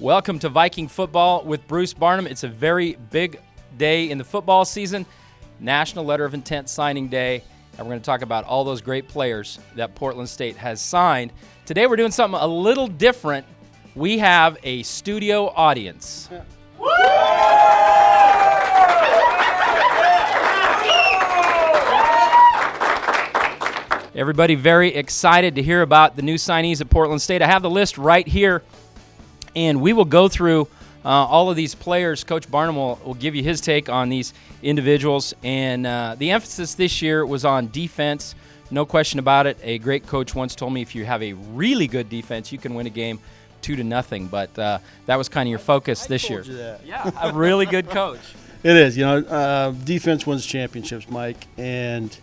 Welcome to Viking football with Bruce Barnum. It's a very big day in the football season, National Letter of Intent Signing Day, and we're going to talk about all those great players that Portland State has signed. Today we're doing something a little different. We have a studio audience. Everybody very excited to hear about the new signees at Portland State. I have the list right here, and we will go through all of these players. Coach Barnum will give you his take on these individuals, and the emphasis this year was on defense. No question about it. A great coach once told me if you have a really good defense, you can win a game 2-0, but that was kind of your focus this year. Yeah, a really good coach. It is. Defense wins championships, Mike, and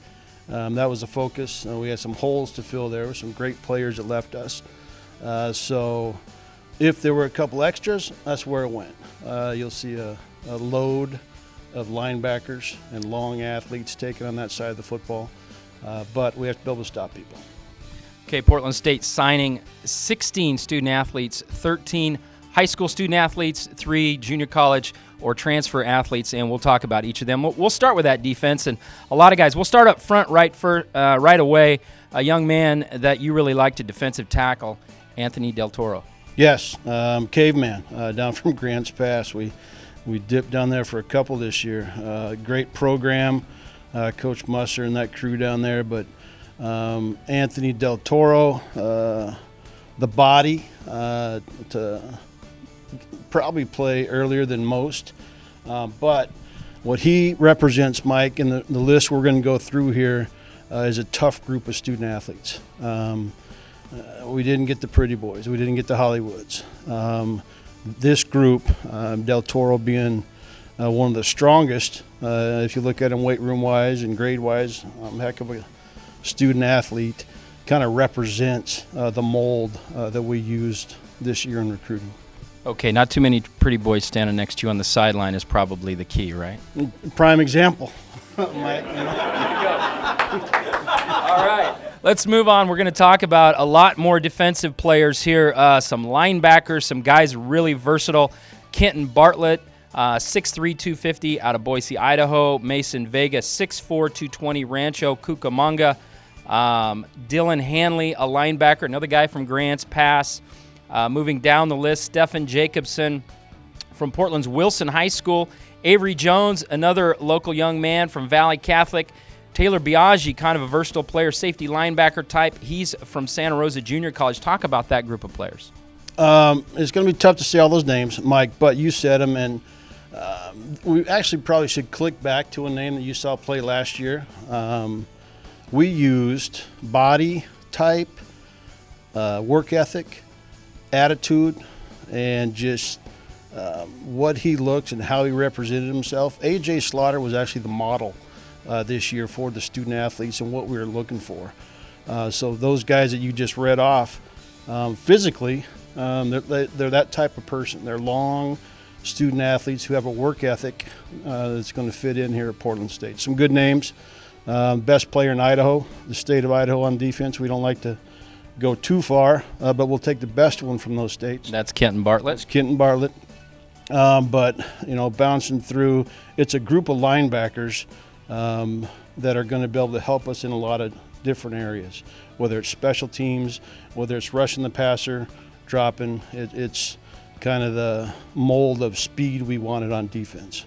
that was the focus. We had some holes to fill there with some great players that left us. So if there were a couple extras, that's where it went. You'll see a load of linebackers and long athletes taken on that side of the football, but we have to be able to stop people. Okay, Portland State signing 16 student athletes, 13 high school student athletes, 3 junior college or transfer athletes, and we'll talk about each of them. We'll start with that defense, and a lot of guys. We'll start up front right away. A young man that you really liked, a defensive tackle, Anthony Del Toro. Yes, caveman down from Grants Pass. We dipped down there for a couple this year. Great program, Coach Musser and that crew down there. But Anthony Del Toro, the body to probably play earlier than most. But what he represents, Mike, and the list we're going to go through here is a tough group of student athletes. We didn't get the pretty boys. We didn't get the Hollywoods. This group, Del Toro being one of the strongest, if you look at him weight room-wise and grade-wise, heck of a student athlete, kind of represents the mold that we used this year in recruiting. Okay, not too many pretty boys standing next to you on the sideline is probably the key, right? Prime example. All right. Let's move on. We're going to talk about a lot more defensive players here, some linebackers, some guys really versatile. Kenton Bartlett, 6'3", 250 out of Boise, Idaho. Mason Vega, 6'4", 220, Rancho Cucamonga. Dylan Hanley, a linebacker, another guy from Grants Pass. Moving down the list, Stephen Jacobson from Portland's Wilson High School. Avery Jones, another local young man from Valley Catholic. Taylor Biaggi, kind of a versatile player, safety linebacker type. He's from Santa Rosa Junior College. Talk about that group of players. It's going to be tough to say all those names, Mike, but you said them, and we actually probably should click back to a name that you saw play last year. We used body type, work ethic, attitude, and just what he looks and how he represented himself. A.J. Slaughter was actually the model this year for the student athletes and what we were looking for. So those guys that you just read off, physically, they're that type of person. They're long student athletes who have a work ethic that's going to fit in here at Portland State. Some good names. Best player in Idaho, the state of Idaho on defense. We don't like to go too far, but we'll take the best one from those states. That's Kenton Bartlett. That's Kenton Bartlett. But, bouncing through, it's a group of linebackers that are going to be able to help us in a lot of different areas, whether it's special teams, whether it's rushing the passer, dropping. It's kind of the mold of speed we wanted on defense.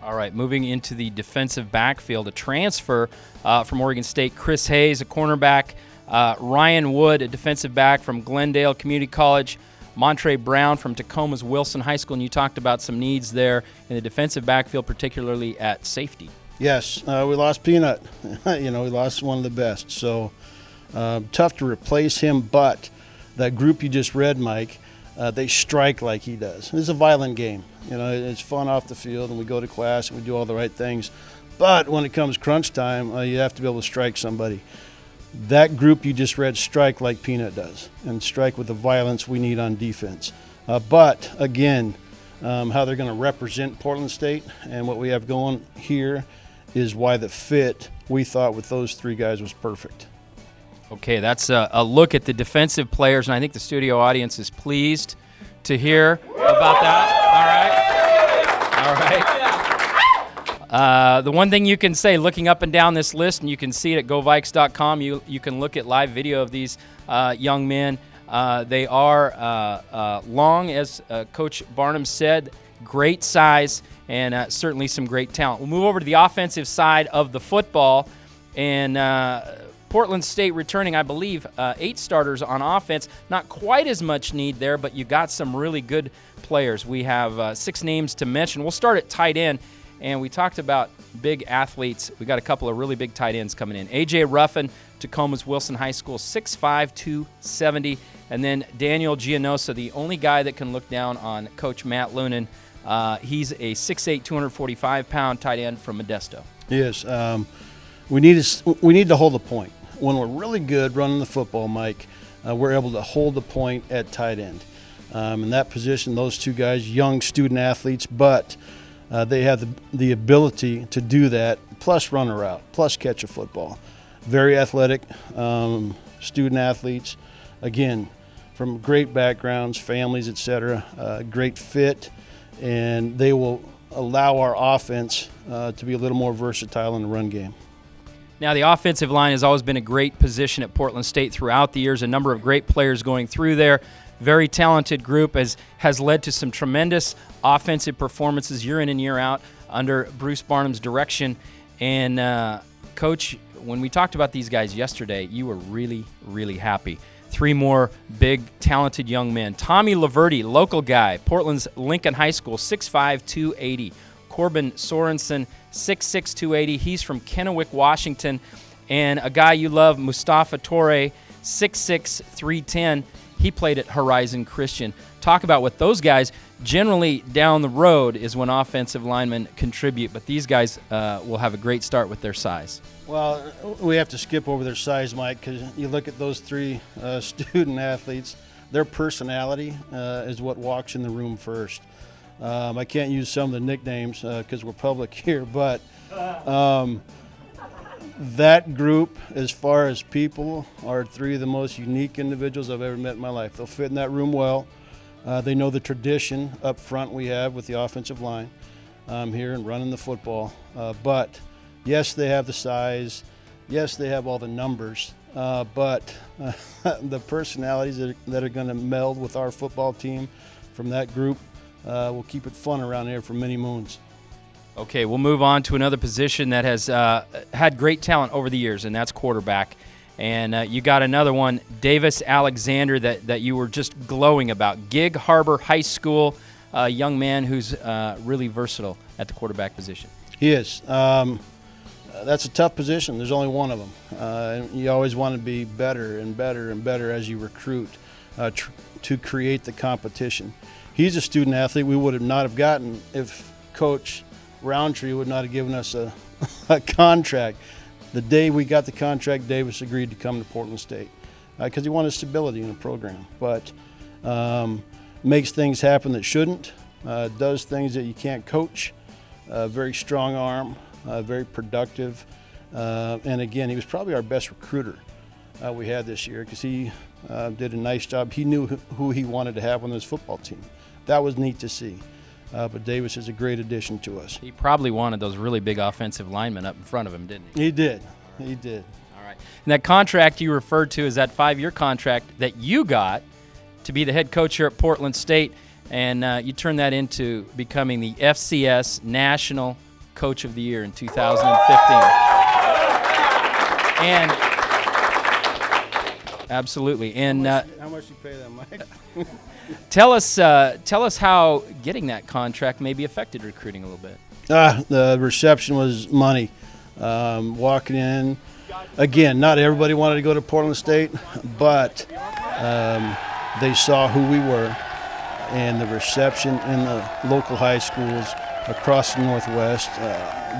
All right, moving into the defensive backfield, a transfer from Oregon State, Chris Hayes, a cornerback, Ryan Wood, a defensive back from Glendale Community College, Montre Brown from Tacoma's Wilson High School, and you talked about some needs there in the defensive backfield, particularly at safety. Yes, we lost Peanut. We lost one of the best. So tough to replace him, but that group you just read, Mike, they strike like he does. It's a violent game. It's fun off the field, and we go to class and we do all the right things. But when it comes crunch time, you have to be able to strike somebody. That group you just read strike like Peanut does and strike with the violence we need on defense. But, again, how they're going to represent Portland State and what we have going here is why the fit we thought with those three guys was perfect. Okay, that's a look at the defensive players, and I think the studio audience is pleased to hear about that. All right. The one thing you can say, looking up and down this list, and you can see it at govikes.com, you can look at live video of these young men. They are long, as Coach Barnum said, great size, and certainly some great talent. We'll move over to the offensive side of the football, and Portland State returning, I believe, 8 starters on offense. Not quite as much need there, but you got some really good players. We have 6 names to mention. We'll start at tight end, and we talked about big athletes. We got a couple of really big tight ends coming in. A.J. Ruffin, Tacoma's Wilson High School, 6'5", 270. And then Daniel Gianosa, the only guy that can look down on Coach Matt Lunan. He's a 6'8", 245-pound tight end from Modesto. Yes, we need to hold the point. When we're really good running the football, Mike, we're able to hold the point at tight end. In that position, those 2 guys, young student athletes, but they have the ability to do that, plus run a route, plus catch a football. Very athletic student athletes, again, from great backgrounds, families, etc. Great fit, and they will allow our offense to be a little more versatile in the run game. Now, the offensive line has always been a great position at Portland State throughout the years. A number of great players going through there. Very talented group has led to some tremendous offensive performances year in and year out under Bruce Barnum's direction. And, Coach, when we talked about these guys yesterday, you were really, really happy. 3 more big, talented young men. Tommy Laverty, local guy, Portland's Lincoln High School, 6'5", 280. Corbin Sorensen, 6'6", 280. He's from Kennewick, Washington. And a guy you love, Mustafa Torre, 6'6", 310. He played at Horizon Christian. Talk about what those guys, generally down the road is when offensive linemen contribute, but these guys will have a great start with their size. Well, we have to skip over their size, Mike, because you look at those 3 student athletes, their personality is what walks in the room first. I can't use some of the nicknames because we're public here, but that group, as far as people, are 3 of the most unique individuals I've ever met in my life. They'll fit in that room well. They know the tradition up front we have with the offensive line here and running the football. But, yes, they have the size. Yes, they have all the numbers. But the personalities that are going to meld with our football team from that group will keep it fun around here for many moons. Okay, we'll move on to another position that has had great talent over the years, and that's quarterback. And you got another one, Davis Alexander, that you were just glowing about. Gig Harbor High School, a young man who's really versatile at the quarterback position. He is. That's a tough position. There's only one of them. You always want to be better and better and better as you recruit to create the competition. He's a student athlete we would not have gotten if Coach Roundtree would not have given us a contract. The day we got the contract, Davis agreed to come to Portland State because he wanted stability in the program. But makes things happen that shouldn't, does things that you can't coach, very strong arm, very productive. And again, he was probably our best recruiter we had this year because he did a nice job. He knew who he wanted to have on his football team. That was neat to see. But Davis is a great addition to us. He probably wanted those really big offensive linemen up in front of him, didn't he? He did. He did. All right. And that contract you referred to is that 5-year contract that you got to be the head coach here at Portland State, and you turned that into becoming the FCS National Coach of the Year in 2015. And absolutely. And how much you pay them, Mike? Tell us how getting that contract maybe affected recruiting a little bit. The reception was money. Walking in, again, not everybody wanted to go to Portland State, but they saw who we were, and the reception in the local high schools across the Northwest.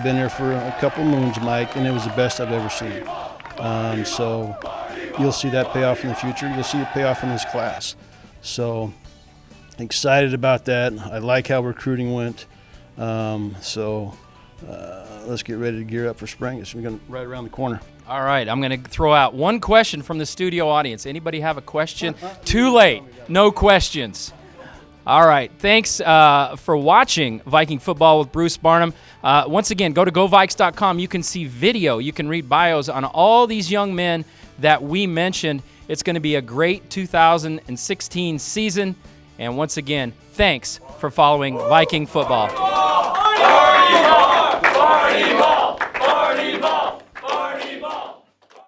Been there for a couple moons, Mike, and it was the best I've ever seen. So you'll see that pay off in the future. You'll see it pay off in this class. So excited about that. I like how recruiting went. Let's get ready to gear up for spring. It's going to right around the corner. All right, I'm going to throw out one question from the studio audience. Anybody have a question? Too late. No questions. All right. Thanks for watching Viking Football with Bruce Barnum. Once again, go to GoVikes.com. You can see video. You can read bios on all these young men that we mentioned. It's going to be a great 2016 season. And once again, thanks for following Viking Football.